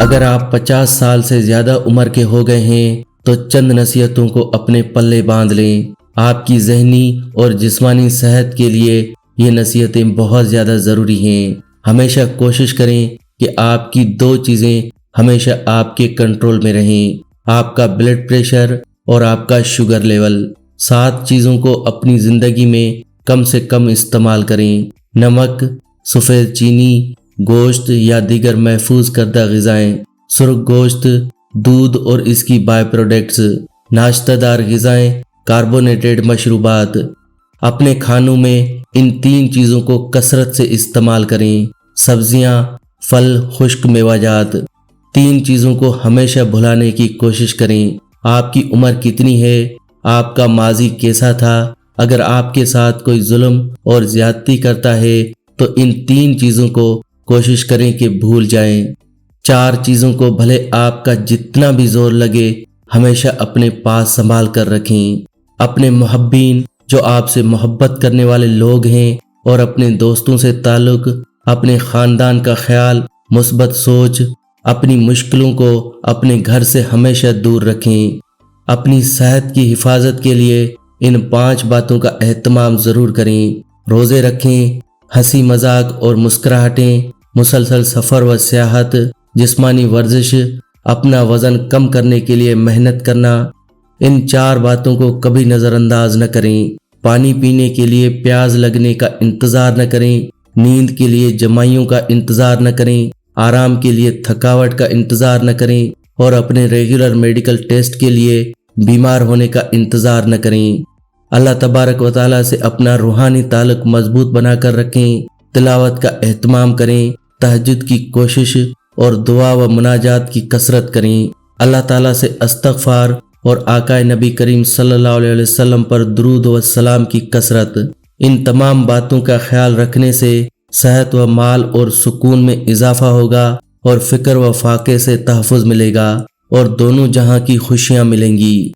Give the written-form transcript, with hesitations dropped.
اگر آپ 50 سال سے زیادہ عمر کے ہو گئے ہیں تو چند نصیحتوں کو اپنے پلے باندھ لیں۔ آپ کی ذہنی اور جسمانی صحت کے لیے یہ نصیحتیں بہت زیادہ ضروری ہیں۔ ہمیشہ کوشش کریں کہ آپ کی 2 چیزیں ہمیشہ آپ کے کنٹرول میں رہیں، آپ کا بلڈ پریشر اور آپ کا شوگر لیول۔ 7 چیزوں کو اپنی زندگی میں کم سے کم استعمال کریں: نمک، سفید چینی، گوشت یا دیگر محفوظ کردہ غذائیں، سرخ گوشت، دودھ اور اس کی بائی پروڈکٹس، ناشتہ دار غذائیں، کاربونیٹڈ مشروبات۔ اپنے کھانوں میں ان 3 چیزوں کو کثرت سے استعمال کریں: سبزیاں، پھل، خشک میوہ جات۔ 3 چیزوں کو ہمیشہ بھلانے کی کوشش کریں۔ آپ کی عمر کتنی ہے؟ آپ کا ماضی کیسا تھا؟ اگر آپ کے ساتھ کوئی ظلم اور زیادتی کرتا ہے تو ان 3 چیزوں کو کوشش کریں کہ بھول جائیں۔ 4 چیزوں کو بھلے آپ کا جتنا بھی زور لگے ہمیشہ اپنے پاس سنبھال کر رکھیں: اپنے محبین، جو آپ سے محبت کرنے والے لوگ ہیں، اور اپنے دوستوں سے تعلق، اپنے خاندان کا خیال، مثبت سوچ۔ اپنی مشکلوں کو اپنے گھر سے ہمیشہ دور رکھیں۔ اپنی صحت کی حفاظت کے لیے ان 5 باتوں کا اہتمام ضرور کریں: روزے رکھیں، ہنسی مذاق اور مسکراہٹیں، مسلسل سفر و سیاحت، جسمانی ورزش، اپنا وزن کم کرنے کے لیے محنت کرنا۔ ان 4 باتوں کو کبھی نظر انداز نہ کریں۔ پانی پینے کے لیے پیاس لگنے کا انتظار نہ کریں، نیند کے لیے جمائیوں کا انتظار نہ کریں، آرام کے لیے تھکاوٹ کا انتظار نہ کریں، اور اپنے ریگولر میڈیکل ٹیسٹ کے لیے بیمار ہونے کا انتظار نہ کریں۔ اللہ تبارک و تعالیٰ سے اپنا روحانی تعلق مضبوط بنا کر رکھیں، تلاوت کا اہتمام کریں، تہجد کی کوشش اور دعا و مناجات کی کثرت کریں، اللہ تعالیٰ سے استغفار اور آقا نبی کریم صلی اللہ علیہ وسلم پر درود و سلام کی کثرت۔ ان تمام باتوں کا خیال رکھنے سے صحت و مال اور سکون میں اضافہ ہوگا، اور فکر و فاقے سے تحفظ ملے گا، اور دونوں جہاں کی خوشیاں ملیں گی۔